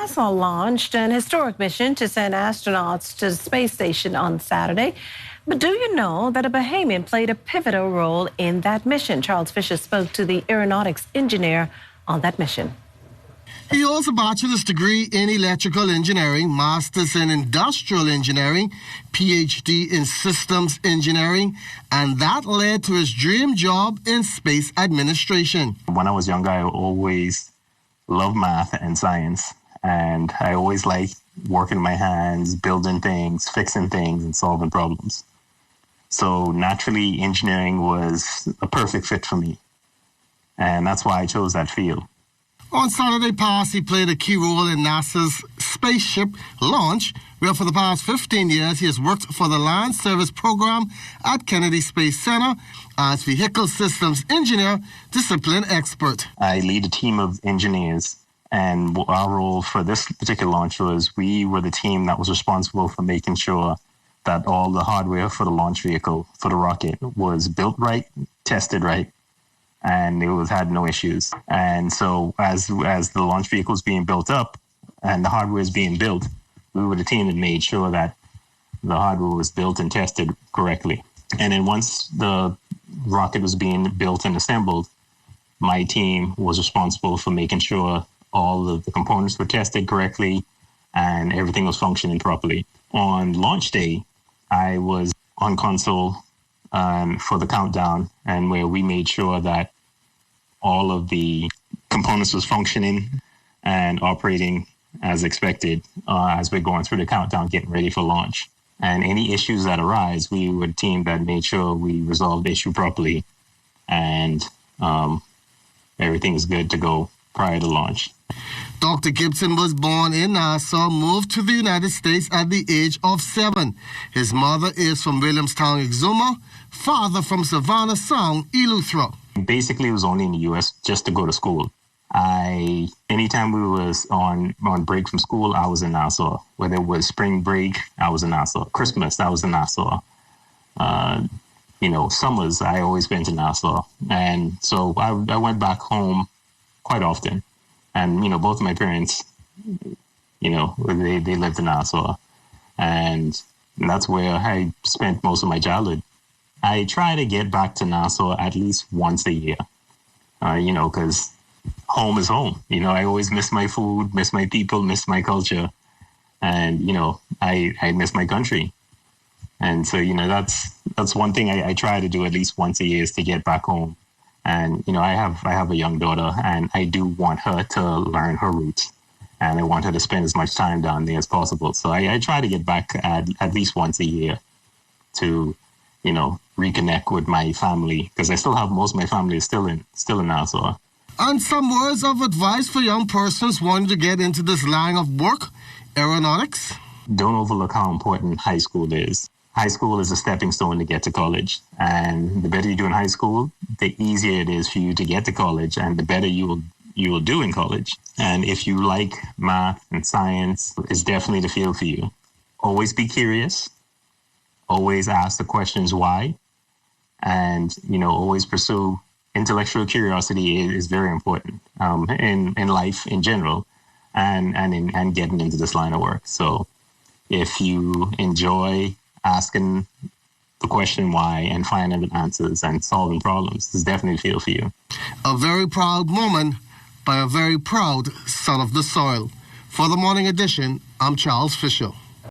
NASA launched an historic mission to send astronauts to the space station on Saturday. But do you know that a Bahamian played a pivotal role in that mission? Charles Fisher spoke to the Aeronautics engineer on that mission. He holds a bachelor's degree in electrical engineering, master's in industrial engineering, PhD in systems engineering, and that led to his dream job in space administration. When I was younger, I always loved math and science, and I always liked working my hands, building things, fixing things, and solving problems. So naturally, engineering was a perfect fit for me, and that's why I chose that field. On Saturday past, he played a key role in NASA's spaceship launch, where for the past 15 years he has worked for the Land Service Program at Kennedy Space Center as vehicle systems engineer, discipline expert. I lead a team of engineers, and our role for this particular launch was we were the team that was responsible for making sure that all the hardware for the launch vehicle, for the rocket, was built right, tested right, and it had no issues. And so as the launch vehicle was being built up and the hardware was being built, we were the team that made sure that the hardware was built and tested correctly. And then once the rocket was being built and assembled, my team was responsible for making sure all of the components were tested correctly and everything was functioning properly. On launch day, I was on console for the countdown, and where we made sure that all of the components was functioning and operating as expected as we're going through the countdown, getting ready for launch. And any issues that arise, we were a team that made sure we resolved the issue properly, and everything is good to go prior to launch. Dr. Gibson was born in Nassau, moved to the United States at the age of 7. His mother is from Williamstown, Exuma, father from Savannah Sound, Eleuthera. Basically, it was only in the U.S. just to go to school. Anytime we was on break from school, I was in Nassau. Whether it was spring break, I was in Nassau. Christmas, I was in Nassau. Summers, I always been to Nassau. And so I went back home quite often. And, both of my parents, they lived in Nassau. And that's where I spent most of my childhood. I try to get back to Nassau at least once a year, because home is home. I always miss my food, miss my people, miss my culture. And, I miss my country. And so, that's one thing I try to do at least once a year is to get back home. And, I have a young daughter, and I do want her to learn her roots. And I want her to spend as much time down there as possible. So I try to get back at least once a year to, reconnect with my family, because I still have most of my family is still in Nassau. And some words of advice for young persons wanting to get into this line of work, aeronautics? Don't overlook how important high school is. High school is a stepping stone to get to college. And the better you do in high school, the easier it is for you to get to college, and the better you will do in college. And if you like math and science, it's definitely the field for you. Always be curious. Always ask the questions why. And, always pursue intellectual curiosity is very important in life in general and getting into this line of work. So if you enjoy asking the question why and finding answers and solving problems, this is definitely a field for you. A very proud moment by a very proud son of the soil. For the Morning Edition, I'm Charles Fisher.